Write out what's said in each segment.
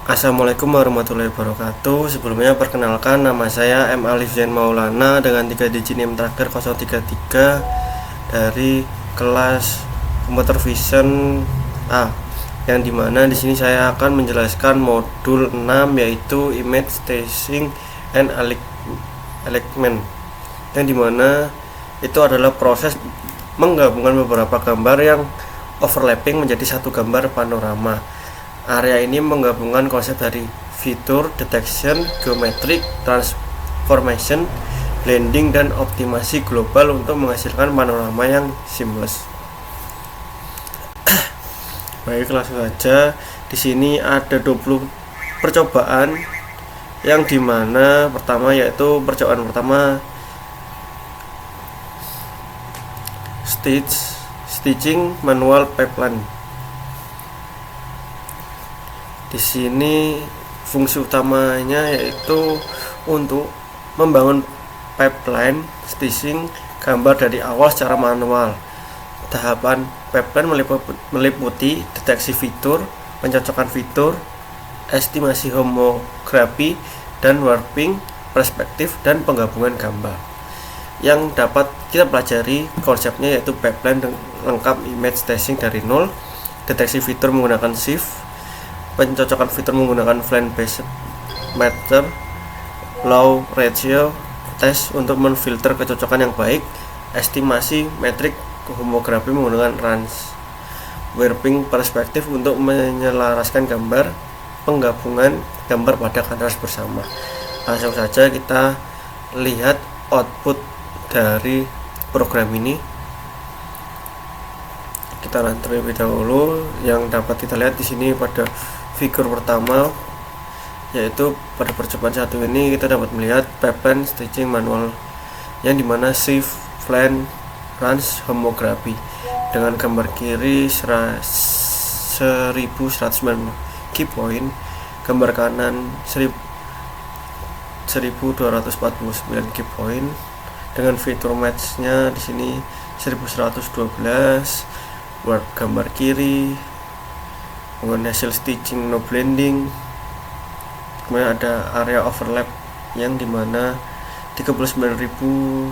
Assalamualaikum warahmatullahi wabarakatuh. Sebelumnya perkenalkan, nama saya M. Alif Zain Maulana dengan 3 digit NIM terakhir 033 dari kelas Computer Vision A, yang dimana di sini saya akan menjelaskan modul 6 yaitu Image Staging and Alignment, yang dimana itu adalah proses menggabungkan beberapa gambar yang overlapping menjadi satu gambar panorama. Area ini menggabungkan konsep dari fitur detection, geometric transformation, blending, dan optimasi global untuk menghasilkan panorama yang seamless. Baik, langsung saja. Di sini ada 20 percobaan, yang dimana pertama yaitu percobaan pertama stitching manual pipeline. Di sini fungsi utamanya yaitu untuk membangun pipeline stitching gambar dari awal secara manual. Tahapan pipeline meliputi deteksi fitur, pencocokan fitur, estimasi homografi, dan warping perspektif, dan penggabungan gambar. Yang dapat kita pelajari konsepnya yaitu pipeline lengkap image staging dari nol, deteksi fitur menggunakan shift, pencocokan fitur menggunakan blend based method, low ratio test untuk menfilter kecocokan yang baik, estimasi metrik homografi menggunakan range, warping perspektif untuk menyelaraskan gambar, penggabungan gambar pada kanvas bersama. Langsung saja kita lihat output dari program ini. Kita run terlebih dahulu. Yang dapat kita lihat di sini pada figur pertama, yaitu pada percobaan satu ini kita dapat melihat pipeline stitching manual, yang dimana shift, blend, range, homografi dengan gambar kiri 1190 key point, gambar kanan 1249 key point dengan fitur matchnya di sini 1112, buat gambar kiri dengan hasil stitching no blending. Kemudian ada area overlap yang dimana 39.975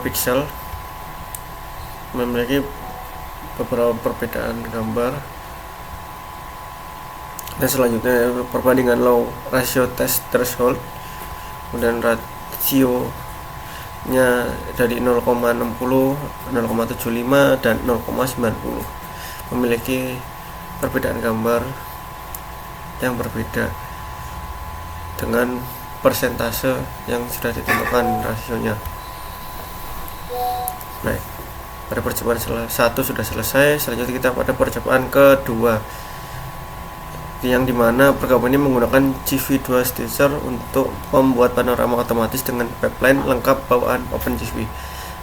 pixel, memiliki beberapa perbedaan gambar. Dan selanjutnya perbandingan low ratio test threshold, kemudian rasionya dari 0,60, 0,75, dan 0,90, memiliki perbedaan gambar yang berbeda dengan persentase yang sudah ditentukan rasionya. Baik, pada percobaan satu sudah selesai. Selanjutnya kita pada percobaan kedua, yang dimana program ini menggunakan CV2 Stitcher untuk membuat panorama otomatis dengan pipeline lengkap bawaan OpenCV.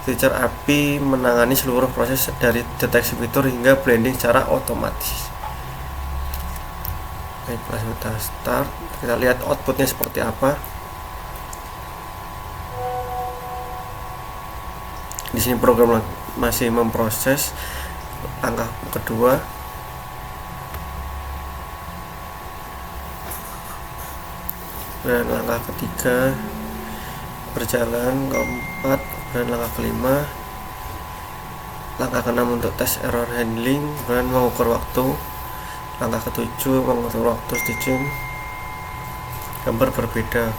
Stitcher API menangani seluruh proses dari deteksi fitur hingga blending secara otomatis. Baik, langsung kita start. Kita lihat outputnya seperti apa. Di sini program masih memproses langkah kedua. Dan langkah ketiga berjalan, keempat, dan langkah kelima, langkah keenam untuk tes error handling dan mengukur waktu, langkah ketujuh mengukur waktu stitching gambar berbeda.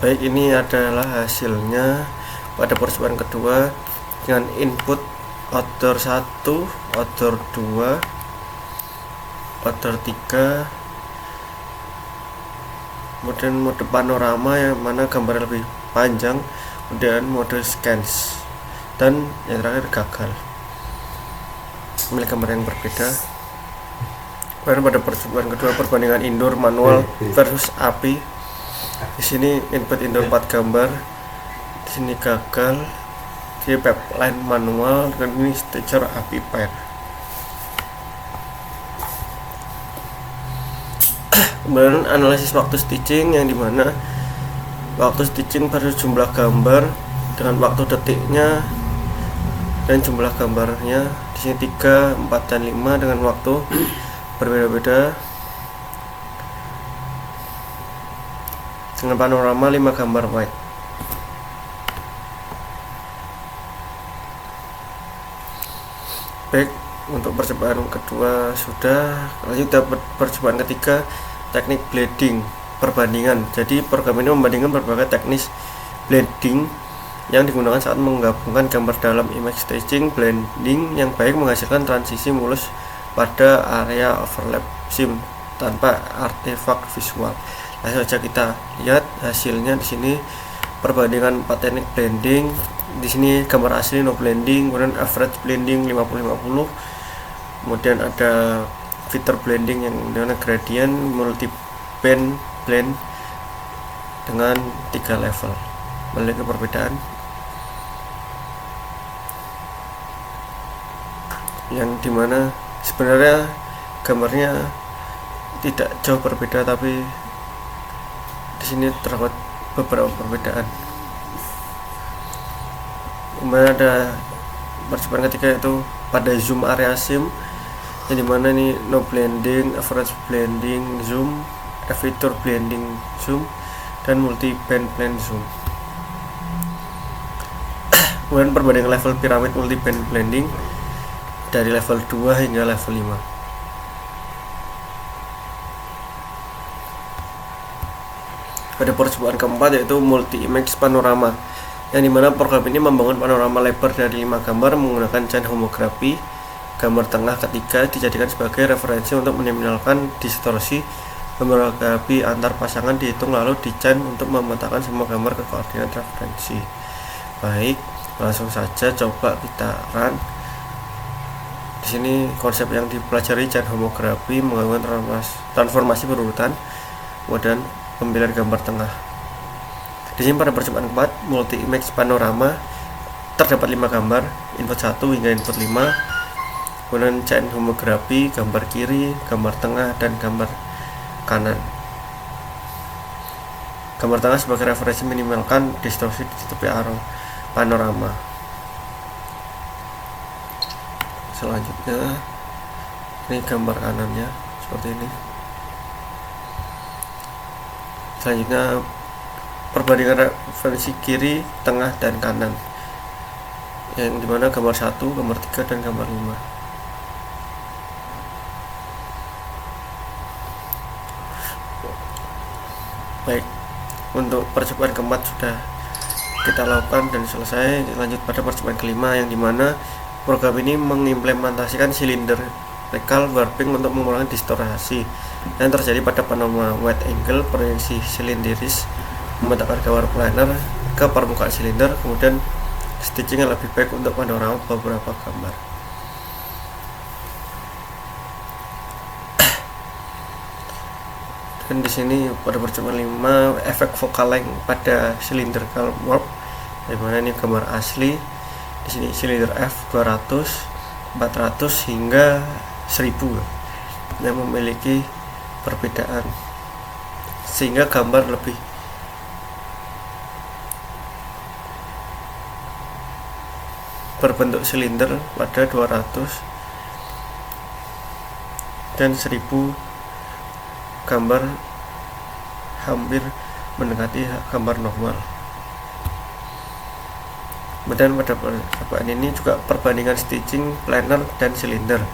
Baik, ini adalah hasilnya pada percobaan kedua dengan input order 1, order 2, order 3, kemudian mode panorama yang mana gambar lebih panjang, kemudian mode scans, dan yang terakhir gagal, memiliki gambar yang berbeda. Kemudian pada percobaan kedua perbandingan indoor manual versus API. Di sini input indoor 4 gambar, di sini gagal. Di pipeline manual dan ini Stitcher API pair. Kemudian analisis waktu stitching, yang dimana waktu stitching versus jumlah gambar dengan waktu detiknya dan jumlah gambarnya. Di sini 3, 4, dan 5 dengan waktu berbeda-beda. Dengan panorama 5 gambar wide. Baik, untuk percobaan kedua sudah. Lanjut ke percobaan ketiga, teknik blending, perbandingan. Jadi program ini membandingkan berbagai teknis blending yang digunakan saat menggabungkan gambar dalam image stitching. Blending yang baik menghasilkan transisi mulus pada area overlap seam tanpa artefak visual. Langsung saja kita lihat hasilnya. Di sini perbandingan 4 teknik blending. Di sini gambar asli no blending, kemudian average blending 50-50, kemudian ada filter blending yang dengan gradient, multi band blend dengan 3 level. Melihat perbedaan yang dimana sebenarnya gambarnya tidak jauh berbeda, tapi di sini terdapat beberapa perbedaan. Kemudian ada percobaan ketiga yaitu pada zoom area seam, yang dimana ini no blending, average blending zoom, filter blending zoom, dan multi band blend zoom. Kemudian perbandingan level piramid multi band blending dari level 2 hingga level 5. Pada percobaan keempat yaitu multi image panorama, yang dimana program ini membangun panorama lebar dari 5 gambar menggunakan chain homography. Gambar tengah ketiga dijadikan sebagai referensi untuk meminimalkan distorsi. Homography antar pasangan dihitung lalu di chain untuk memetakan semua gambar ke koordinat referensi. Baik, langsung saja coba kita run. Di sini konsep yang dipelajari chain homography menggunakan transformasi berurutan, kemudian pemilihan gambar tengah. Di sini pada percobaan keempat multi image panorama terdapat 5 gambar, input 1 hingga input 5. Kemudian chain homography, gambar kiri, gambar tengah, dan gambar kanan. Gambar tengah sebagai referensi minimalkan distorsi di tepi arah panorama. Selanjutnya ini gambar kanannya seperti ini. Selanjutnya perbandingan referensi kiri, tengah, dan kanan, yang dimana gambar 1, gambar 3, dan gambar 5. Baik, untuk percobaan keempat sudah kita lakukan dan selesai. Lanjut pada percobaan kelima, yang dimana program ini mengimplementasikan cylindrical warping untuk mengurangi distorsi yang terjadi pada panorama wide angle. Proyeksi silindris memetakan gambar planar ke permukaan silinder, kemudian stitching yang lebih baik untuk panorama beberapa gambar. Dan di sini pada percobaan 5 efek focal length pada cylindrical warp, di mana ini gambar asli. Di sini silinder F 200, 400 hingga 1000 yang memiliki perbedaan, sehingga gambar lebih berbentuk silinder pada 200 dan 1000 gambar hampir mendekati gambar normal. Kemudian pada percobaan ini juga perbandingan stitching planar dan silinder.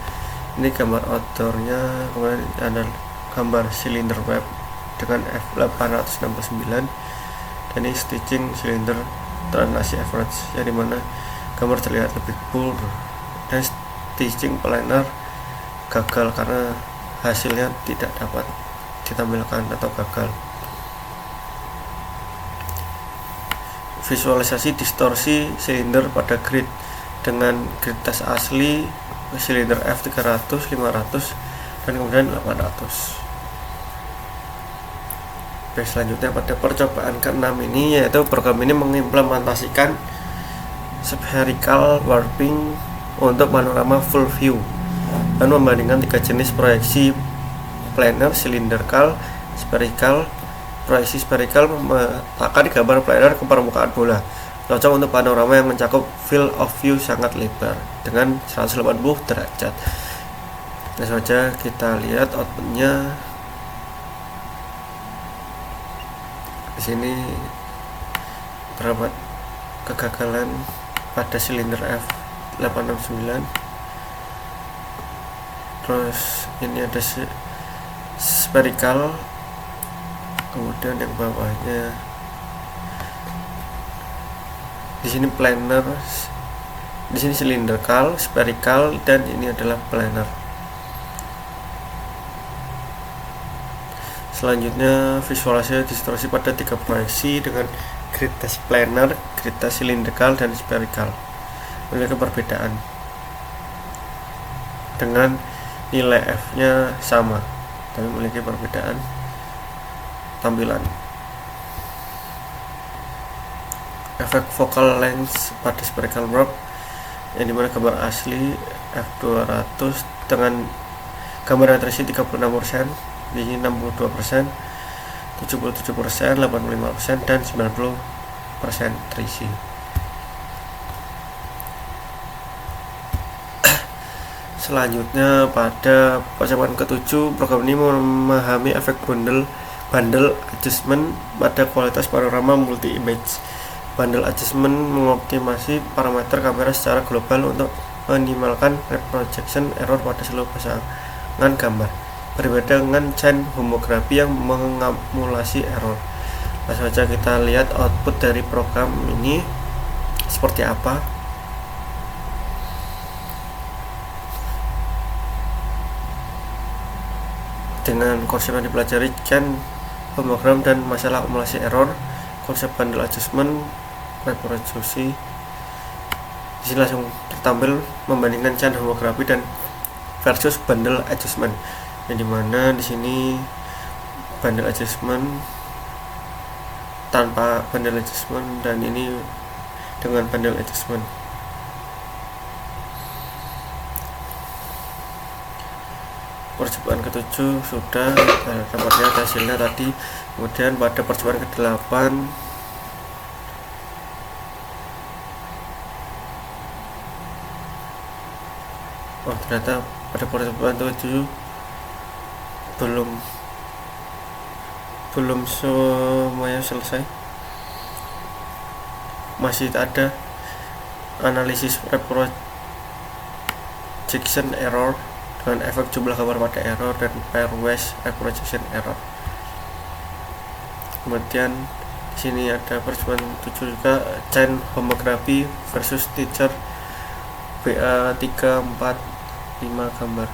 Ini gambar outdoornya, kemudian ada gambar silinder web dengan F869, dan ini stitching silinder translasi average, yang dimana gambar terlihat lebih blur, dan stitching planar gagal karena hasilnya tidak dapat ditampilkan atau gagal. Visualisasi distorsi silinder pada grid dengan grid test asli silinder F 300, 500, dan kemudian 800. Oke, selanjutnya pada percobaan ke-6 ini, yaitu program ini mengimplementasikan spherical warping untuk panorama full view dan membandingkan 3 jenis proyeksi planar, cylindrical, spherical, proyeksi spherical meletakkan gambar planar ke permukaan bola, cocok untuk panorama yang mencakup field of view sangat lebar dengan 180 derajat. Langsung saja kita lihat outputnya. Di sini terdapat kegagalan pada silinder F869. Terus ini ada spherical, kemudian yang bawahnya di sini planar, di sini cylindrical, spherical, dan ini adalah planar. Selanjutnya visualisasi distorsi pada 3 proyeksi dengan gravitasi planar, gravitasi cylindrical, dan spherical. Memiliki perbedaan dengan nilai F-nya sama, tapi memiliki perbedaan tampilan. Efek focal length pada spherical probe, yang dimana gambar asli F200 dengan gambar yang terisi 36%, di sini 62%, 77%, 85%, dan 90% terisi. Selanjutnya pada percobaan ke-7, program ini memahami efek bundle adjustment pada kualitas panorama multi image. Bundle adjustment mengoptimasi parameter kamera secara global untuk meminimalkan reprojection error pada seluruh pasangan gambar, berbeda dengan chain homografi yang mengakumulasi error. Langsung saja kita lihat output dari program ini seperti apa. Dengan konsep yang dipelajari, chain homogram dan masalah akumulasi error, konsep bundle adjustment, reproduksi, di sini langsung tertampil membandingkan chain homografi dan versus bundle adjustment, yang dimana di sini bundle adjustment tanpa bundle adjustment dan ini dengan bundle adjustment. Percobaan ke-7 sudah dapatnya hasilnya tadi. Kemudian pada percobaan ke-8 ternyata pada percobaan ke-7 belum semuanya selesai, masih ada analisis reprojection error dengan efek jumlah gambar pada error dan pairwise reprojection error. Kemudian di sini ada percobaan 7 juga, chain homografi versus teacher BA345 gambar.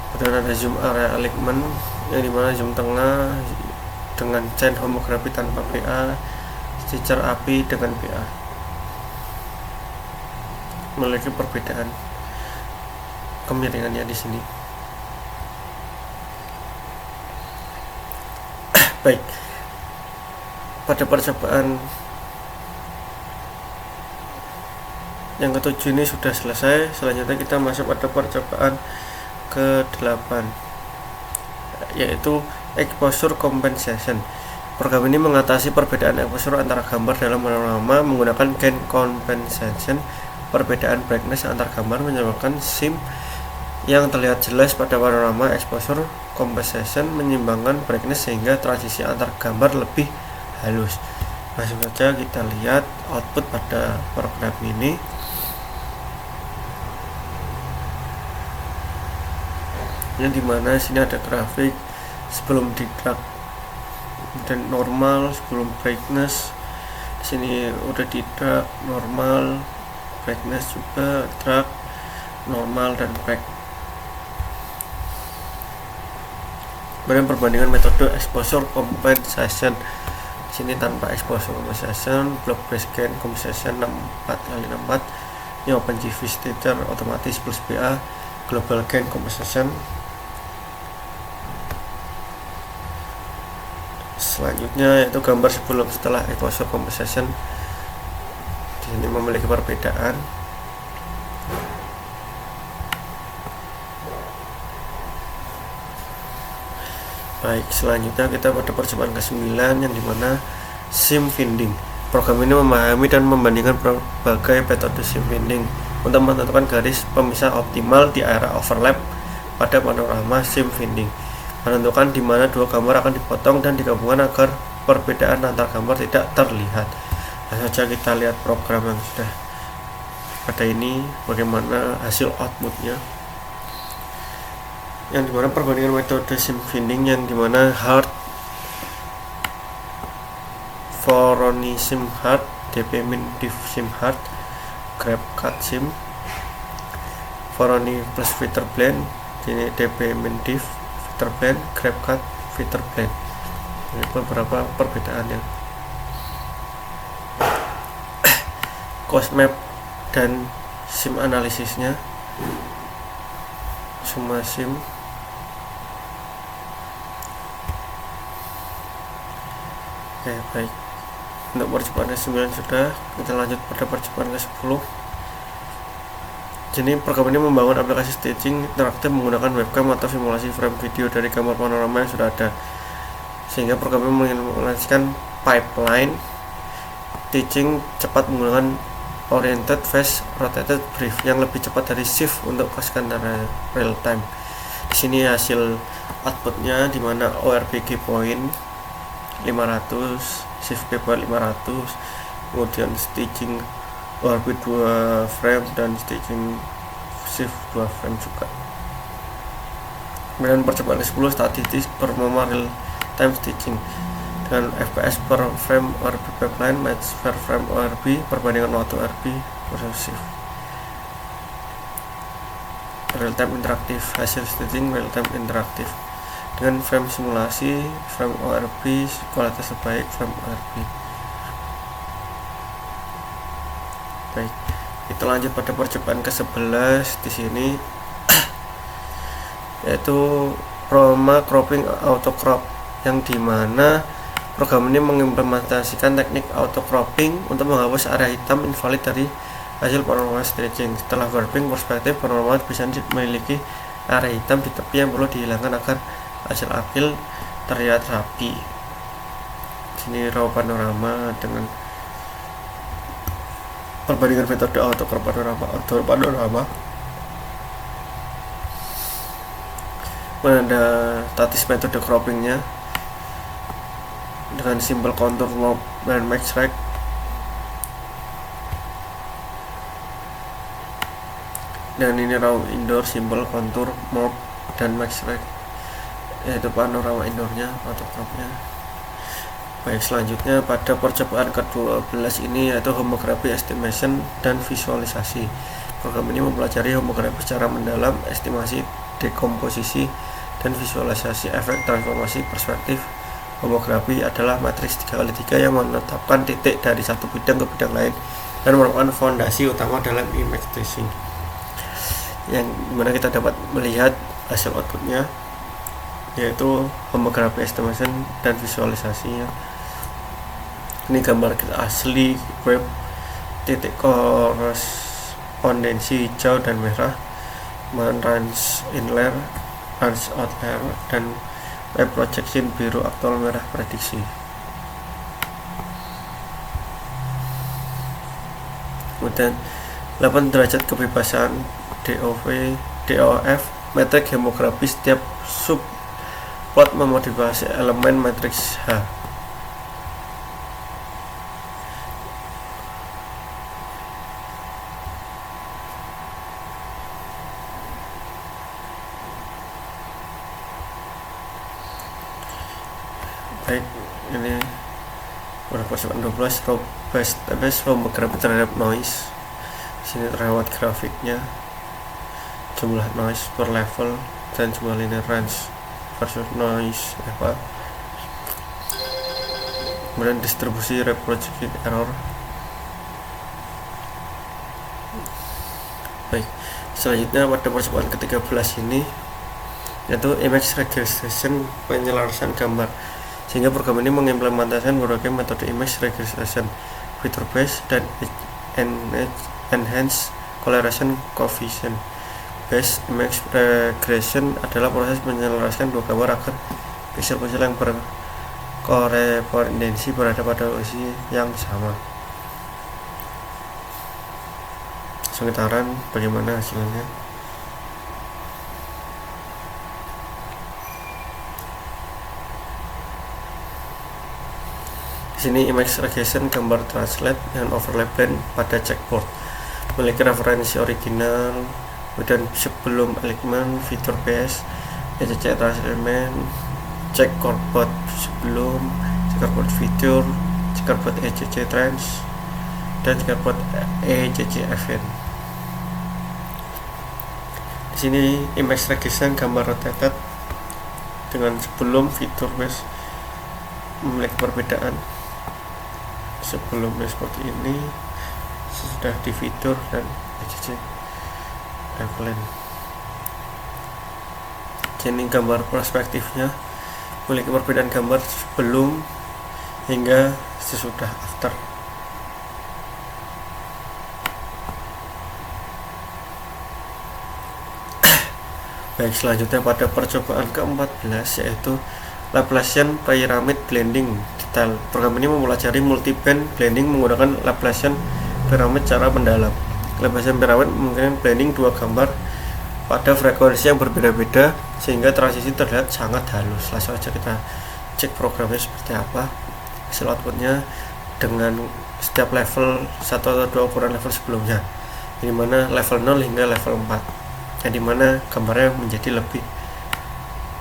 Kemudian ada zoom area alignment, yang dimana zoom tengah dengan chain homografi tanpa BA, teacher API dengan BA. Memiliki perbedaan kemiringannya di sini. Baik, pada percobaan yang ke-7 ini sudah selesai. Selanjutnya kita masuk pada percobaan ke-8, yaitu exposure compensation. Program ini mengatasi perbedaan exposure antara gambar dalam panorama menggunakan gain compensation. Perbedaan brightness antar gambar menyebabkan sim yang terlihat jelas pada panorama. Exposure compensation menyimbangkan brightness sehingga transisi antar gambar lebih halus. Langsung saja kita lihat output pada program ini. Ini dimana sini ada grafik sebelum di drag dan normal, sebelum brightness. Di sini udah di drag normal, brightness juga, drag normal, dan back. Kemudian perbandingan metode exposure compensation. Di sini tanpa exposure compensation, block based gain compensation 64x64, ini OpenGV stagger otomatis plus BA, global gain compensation. Selanjutnya yaitu gambar sebelum setelah exposure compensation. Di sini memiliki perbedaan. Baik, selanjutnya kita pada percobaan ke-9 yang dimana sim finding. Program ini memahami dan membandingkan berbagai metode sim finding untuk menentukan garis pemisah optimal di area overlap pada panorama sim finding, menentukan di mana dua gambar akan dipotong dan digabungkan agar perbedaan antar gambar tidak terlihat. Langsung saja kita lihat program yang sudah ada ini, bagaimana hasil outputnya, yang dimana perbandingan metode sim finding yang dimana hard Voronoi sim hard, dp-min div sim hard, grab cut sim, Voronoi plus filter blend, ini dp-min div filter blend, grab cut filter blend. Ini beberapa perbedaannya. Cost map dan sim analisisnya, semua sim. Oke, baik. Untuk percobaan ke-9 sudah, kita lanjut pada percobaan ke-10. Jadi program ini membangun aplikasi stitching interaktif menggunakan webcam atau simulasi frame video dari gambar panorama yang sudah ada, sehingga program ini mengimplementasikan pipeline stitching cepat menggunakan oriented phase rotated brief yang lebih cepat dari shift untuk scanner real time. Di sini hasil outputnya dimana ORBG point 500, shift keyboard 500, kemudian stitching ORB 2 frame dan stitching shift 2 frame juga. Kemudian percobaan ke-10 statistik per momen real time stitching dengan FPS per frame ORB pipeline match per frame ORB perbandingan waktu ORB versus shift. Real time interaktif, hasil stitching real time interaktif dengan frame simulasi, frame ORB kualitas terbaik, frame ORB. Baik, kita lanjut pada percobaan ke-11 di sini yaitu chroma cropping auto crop, yang dimana program ini mengimplementasikan teknik auto cropping untuk menghapus area hitam invalid dari hasil panorama stitching. Setelah warping perspektif, panorama bisa memiliki area hitam di tepi yang perlu dihilangkan agar hasil akhir terlihat rapi. Sini raw panorama dengan perbandingan metode auto crop panorama. Ada statis metode croppingnya dengan simbol contour mop dan max rect. Dan ini raw indoor simbol contour mop dan max rect, yaitu panorama indoornya atau cropnya. Baik, selanjutnya pada percobaan ke-12 ini yaitu homography estimation dan visualisasi. Program ini mempelajari homografi secara mendalam, estimasi dekomposisi dan visualisasi efek transformasi perspektif. Homografi adalah matriks 3x3 yang menetapkan titik dari satu bidang ke bidang lain dan merupakan fondasi utama dalam image tracing, yang dimana kita dapat melihat hasil outputnya yaitu homografi estimation dan visualisasinya. Ini gambar kita asli web, titik korespondensi hijau dan merah, range inlayer, range outlier, dan web projection biru aktual merah prediksi. Kemudian 8 derajat kebebasan DOF, metrik homografi setiap subplot memodifikasi elemen matriks H. Baik, ini percobaan 12 robustness homografi terhadap noise. Sini terdapat grafiknya, jumlah noise per level dan jumlah linear range versus noise level. Kemudian distribusi reproducing error. Baik, selanjutnya pada percobaan ke-13 ini yaitu image regression, penyelarasan gambar, sehingga program ini mengimplementasikan berbagai metode image regression, feature based dan enhanced correlation coefficient. Base image regression adalah proses menyelaraskan dua gambar agar piksel-piksel yang berkorespondensi berada pada posisi yang sama. Sekitaran bagaimana hasilnya. Di sini image regression gambar translate dan overlay blend pada checkboard memiliki referensi original, kemudian sebelum alignment fitur base, ECC translate, checkerboard sebelum, checkerboard fitur, checkerboard ECC trans, dan checkerboard ECC event. Di sini image regression gambar rotated dengan sebelum fitur base memiliki perbedaan. Sebelumnya seperti ini, sudah di fitur dan ECC event. Ini gambar perspektifnya memiliki perbedaan gambar sebelum hingga sesudah after. Baik, selanjutnya pada percobaan ke-14 yaitu Laplacian Pyramid Blending detail. Program ini mempelajari multiband blending menggunakan Laplacian Pyramid secara mendalam. Laplacian Pyramid memungkinkan blending dua gambar pada frekuensi yang berbeda-beda sehingga transisi terlihat sangat halus. Langsung saja kita cek programnya seperti apa. Hasil outputnya dengan setiap level 1 atau 2 ukuran level sebelumnya, dimana level 0 hingga level 4, yang dimana gambarnya menjadi lebih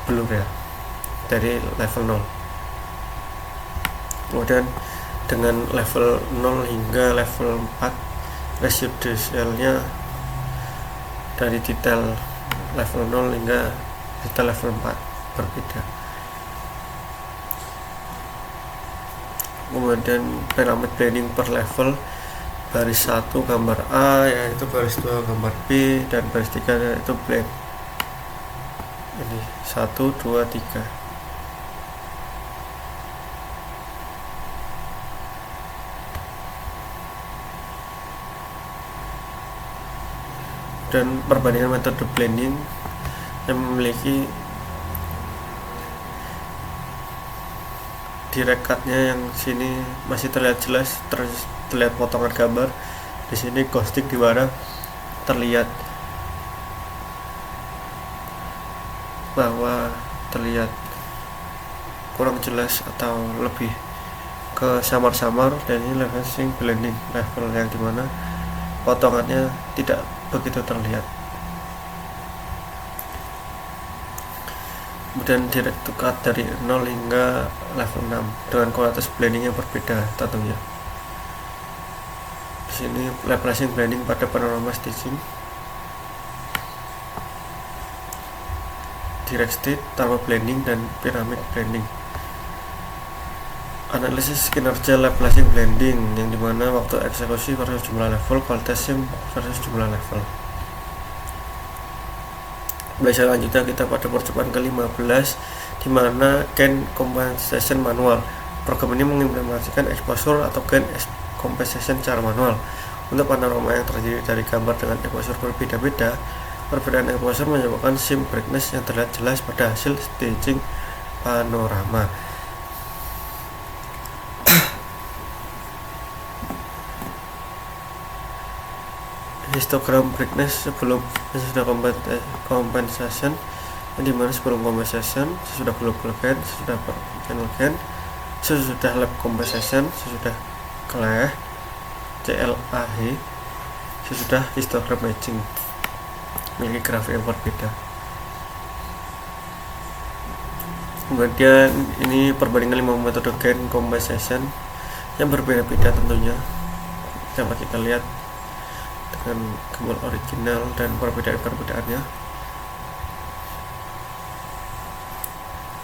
blur ya dari level 0. Kemudian dengan level 0 hingga level 4 residualnya dari detail level 0 hingga detail level 4 berbeda. Kemudian pyramid blending per level, baris 1 gambar A yaitu baris 2 gambar B, dan baris 3 yaitu blend. Ini 1, 2, 3. Dan perbandingan metode blending yang memiliki direkatnya yang sini masih terlihat jelas, terlihat potongan gambar. Di sini ghosting di mana terlihat bahwa terlihat kurang jelas atau lebih ke samar-samar, dan ini level blending, level yang dimana potongannya tidak begitu terlihat. Kemudian direct to cut dari 0 hingga level 6 dengan kualitas blending yang berbeda tentunya. Di sini Laplacian blending pada panorama stitching, direct state, thermal blending, dan pyramid blending. Analisis kinerja Laplacian blending yang dimana waktu eksekusi versus jumlah level, kualitas sim versus jumlah level. Selanjutnya kita pada percobaan ke-15 di mana gain compensation manual. Program ini mengimplementasikan exposure atau gain compensation secara manual. Untuk panorama yang terdiri dari gambar dengan exposure berbeda-beda, perbedaan exposure menyebabkan sim brightness yang terlihat jelas pada hasil staging panorama. Histogram brightness sebelum sesudah compensation, yang dimana sebelum compensation, sesudah global gain, sesudah channel gain, sesudah lab compensation, sesudah CLAH, CLAH, sesudah histogram matching, memiliki grafik yang berbeda. Kemudian ini perbandingan 5 metode gain compensation yang berbeda-beda tentunya. Coba kita lihat dengan gambar original dan perbedaan-perbedaannya.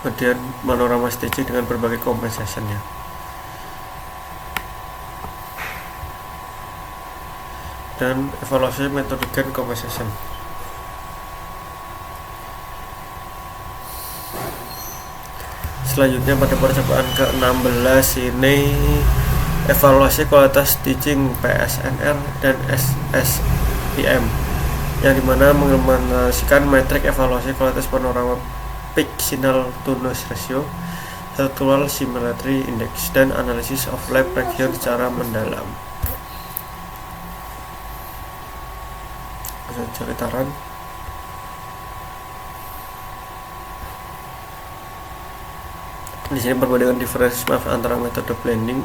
Kemudian panorama staging dengan berbagai compensation-nya. Dan evaluasi metode gain compensation. Selanjutnya pada percobaan ke-16 ini evaluasi kualitas stitching PSNR dan SSIM, yang dimana mengimplementasikan metrik evaluasi kualitas panorama peak signal to noise ratio, structural similarity index, dan analisis of lab region secara mendalam. Ceritaran. Di sini perbandingan difference antara metode blending.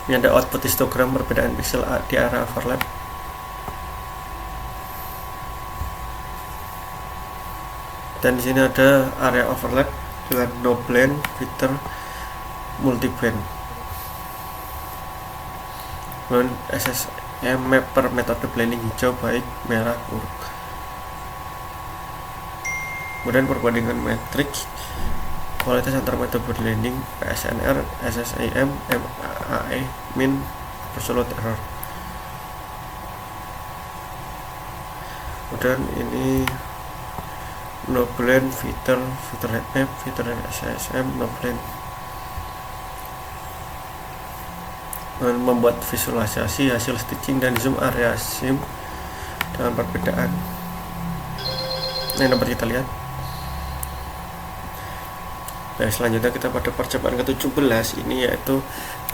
Ini ada output histogram perbedaan pixel di area overlap. Dan di sini ada area overlap dengan no blend, filter, multi-blend. Kemudian SSM map per metode blending hijau, baik, merah, buruk. Kemudian perbandingan matriks kualitas antar metode blending, PSNR, SSIM, MAE, min, absolute error. Kemudian ini no blend, filter heat map, filter SSM, no blend. Dan membuat visualisasi hasil stitching dan zoom area sim dengan perbedaan. Ini dapat kita lihat. Nah, selanjutnya kita pada percobaan ke-17 ini, yaitu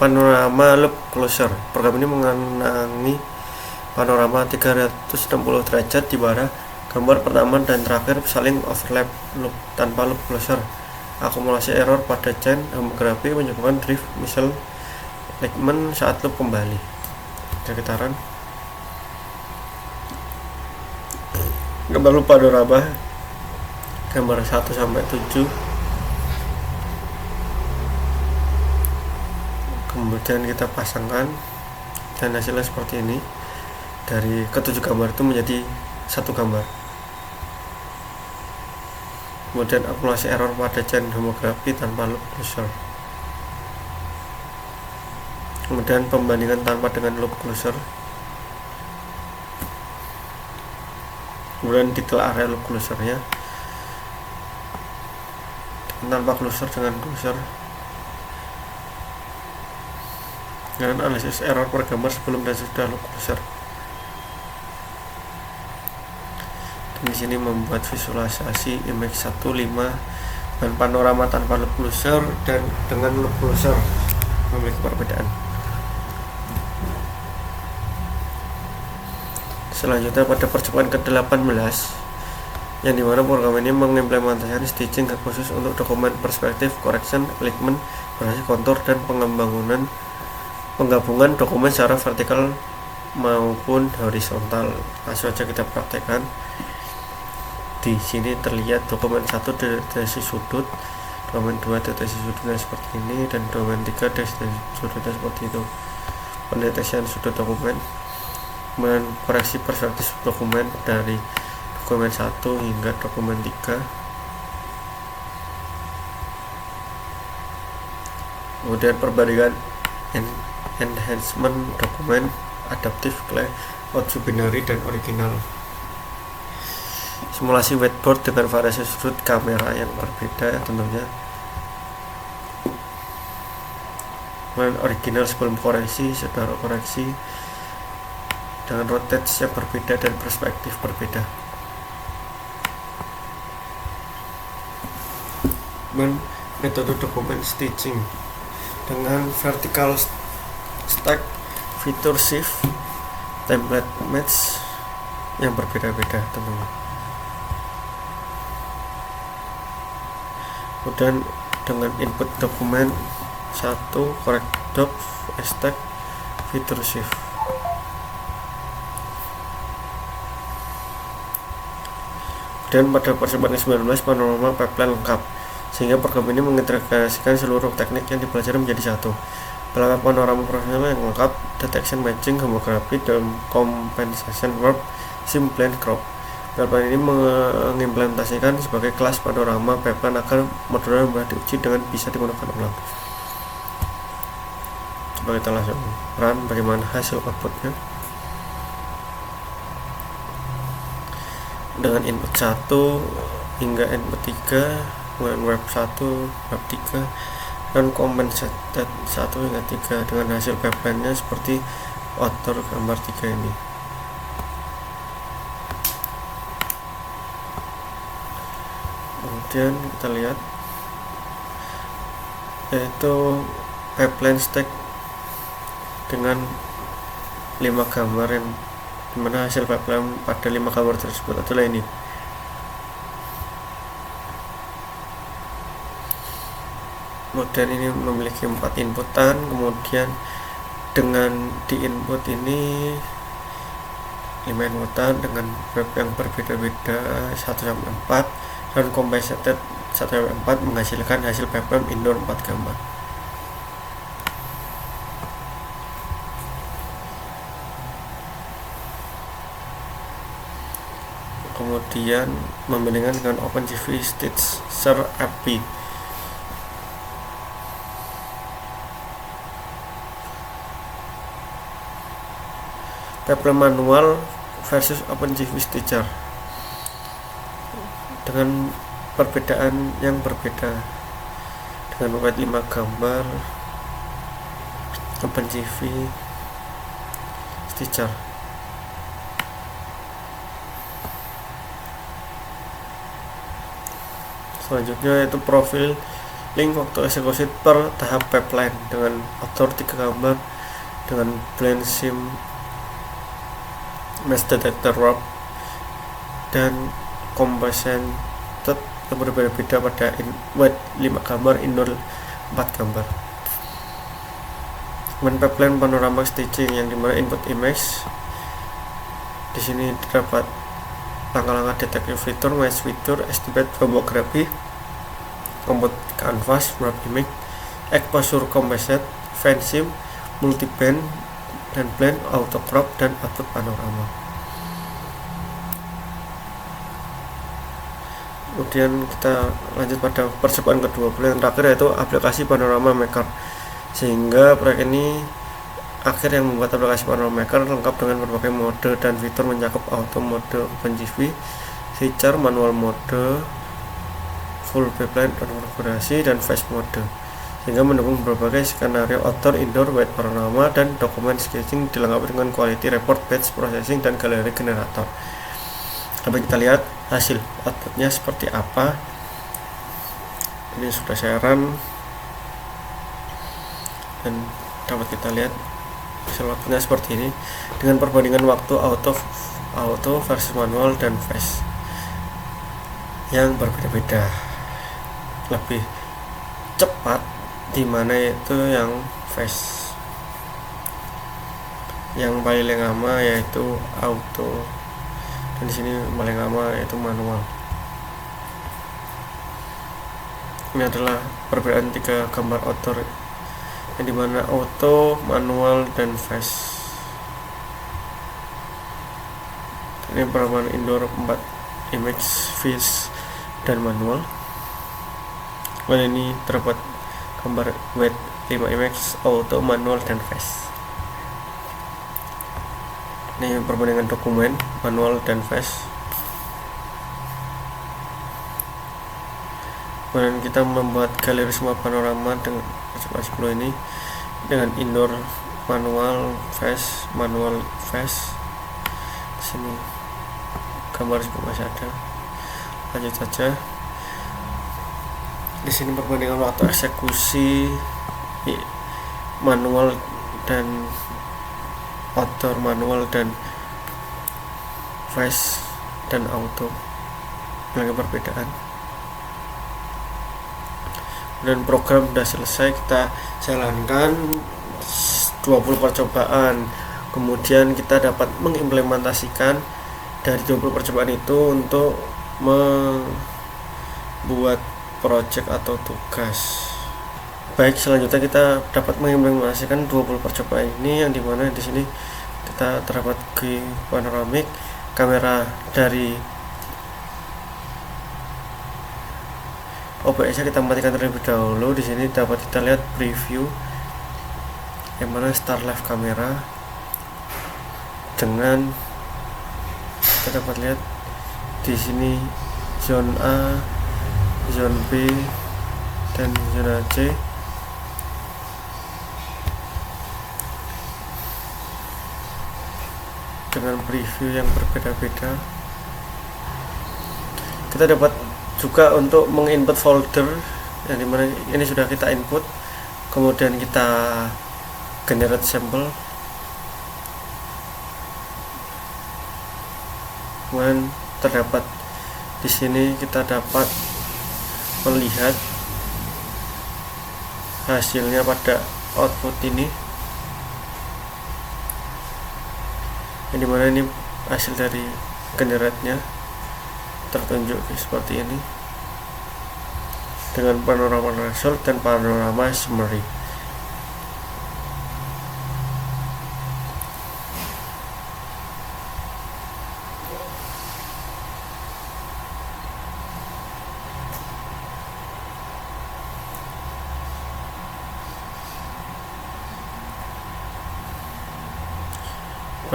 panorama loop closure. Program ini mengenangi panorama 360 derajat di mana gambar pertama dan terakhir saling overlap loop tanpa loop closure. Akumulasi error pada chain homografi menyebabkan drift misalignment saat loop kembali. Sekitaran gambar loop panorama gambar 1 sampai 7. Kemudian kita pasangkan dan hasilnya seperti ini. Dari ke-7 gambar itu menjadi satu gambar. Kemudian akumulasi error pada chain homografi tanpa loop closure. Kemudian pembandingan tanpa dengan loop closure. Kemudian detail area loop closure-nya, tanpa closure dengan closure. Dan analisis error per gambar sebelum dan sesudah loop closure. Dan di sini membuat visualisasi image 1.5 dan panorama tanpa loop closure dan dengan loop closure memiliki perbedaan. Selanjutnya pada percobaan ke-18, yang dimana program ini mengimplementasikan stitching khusus untuk dokumen perspektif, correction, alignment, variasi kontur, dan penggabungan dokumen secara vertikal maupun horizontal. Langsung saja kita praktekkan. Di sini terlihat dokumen 1 deteksi sudut, dokumen 2 deteksi sudutnya seperti ini, dan dokumen 3 deteksi sudutnya seperti itu. Pendeteksian sudut dokumen, kemudian koreksi perspektif dokumen dari dokumen 1 hingga dokumen 3. Kemudian perbandingan enhancement dokumen, adaptive layout binary dan original. Simulasi whiteboard dengan variasi sudut kamera yang berbeda tentunya. Kemudian original sebelum koreksi, setelah koreksi, dengan rotate yang berbeda dan perspektif berbeda. Kemudian metode dokumen stitching dengan vertical stack, fitur shift, template match yang berbeda-beda tentunya. Kemudian dengan input dokumen 1, correct doc, stack, fitur shift. Dan pada percobaan ke-19 panorama pipeline lengkap, sehingga program ini mengintegrasikan seluruh teknik yang dipelajari menjadi satu. Pelengkap panorama profesional yang lengkap, detection, matching, homografi, dan compensation warp, sim, blend, crop. Pipeline ini mengimplementasikan sebagai kelas panorama pipeline agar modular mudah diuji dengan bisa digunakan ulang. Coba kita langsung run bagaimana hasil outputnya. Dengan input 1 hingga input 3, kemudian web 1, web 3, dan compensated 1 hingga 3 dengan hasil pipeline-nya seperti author gambar 3 ini. kemudian kita lihat yaitu pipeline stack dengan 5 gambar yang dimana hasil pipeline pada 5 gambar tersebut adalah ini. Kemudian ini memiliki 4 inputan, kemudian dengan di input ini 5 inputan dengan web yang berbeda-beda 1-4 dan compensated 1-4 menghasilkan hasil pipeline indoor 4 gambar. Kemudian membandingkan dengan OpenCV Stitcher API. Pipeline manual versus OpenCV Stitcher dengan perbedaan yang berbeda. Dengan web 5 gambar OpenCV Stitcher. Selanjutnya yaitu profil link waktu eksekusi per tahap pipeline dengan author 3 gambar dengan blend sim mesh detector warp dan composition yang berbeda-beda pada web 5 gambar indoor 4 gambar. Kemudian pipeline panorama stitching yang dimana input image di sini terdapat langkah-langkah detektif fitur, mesh fitur, estimate topografi, compute canvas, wrap image, exposure composite, fansim, multiband, dan blend, auto crop, dan output panorama. Kemudian kita lanjut pada percobaan kedua, yang terakhir yaitu aplikasi Panorama Maker. Sehingga proyek ini akhir yang membuat aplikasi Panorama Maker lengkap dengan berbagai mode dan fitur mencakup auto mode OpenCV, feature manual mode, full pipeline konfigurasi, dan fast mode, sehingga mendukung berbagai skenario outdoor, indoor, web panorama, dan dokumen sketching dilengkapi dengan quality report, batch processing, dan galeri generator. Dapat kita lihat hasil outputnya seperti apa. Ini sudah saya run dan dapat kita lihat hasil outputnya seperti ini dengan perbandingan waktu auto versus manual dan fast yang berbeda-beda. Lebih cepat dimana itu yang fast, yang paling lama yaitu auto, dan di sini paling lama yaitu manual. Ini adalah perbedaan 3 gambar outdoor yang dimana auto, manual, dan fast. Ini perbedaan indoor 4 image, fast, dan manual. Dan ini terdapat gambar web 5 image, auto, manual, dan fast. Ini perbandingan dokumen manual dan fast. Kemudian kita membuat galeri semua panorama dengan percobaan 10 ini dengan indoor manual, fast, manual, fast. Di sini gambar juga masih ada. Lanjut saja. Di sini perbandingan waktu eksekusi manual dan outdoor, manual dan fast dan auto, dengan perbedaan. Dan program sudah selesai, kita jalankan 20 percobaan. Kemudian kita dapat mengimplementasikan dari 20 percobaan itu untuk membuat project atau tugas. Baik, selanjutnya kita dapat mengimplementasikan 20 percobaan ini, yang dimana di sini kita terdapat di panoramik kamera dari OBS kita matikan terlebih dahulu. Di sini dapat kita lihat preview yang mana start live kamera dengan kita dapat lihat di sini zona A, zona B, dan zona C. Dengan preview yang berbeda-beda, kita dapat juga untuk menginput folder yang dimana ini sudah kita input, kemudian kita generate sampel. Kemudian terdapat di sini kita dapat melihat hasilnya pada output ini, yang dimana ini hasil dari generate-nya tertunjuk seperti ini dengan panorama result dan panorama summary.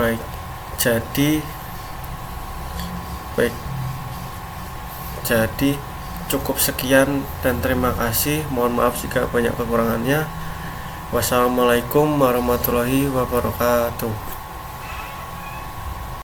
Baik, jadi cukup sekian dan terima kasih. Mohon maaf jika banyak kekurangannya. Wassalamualaikum warahmatullahi wabarakatuh.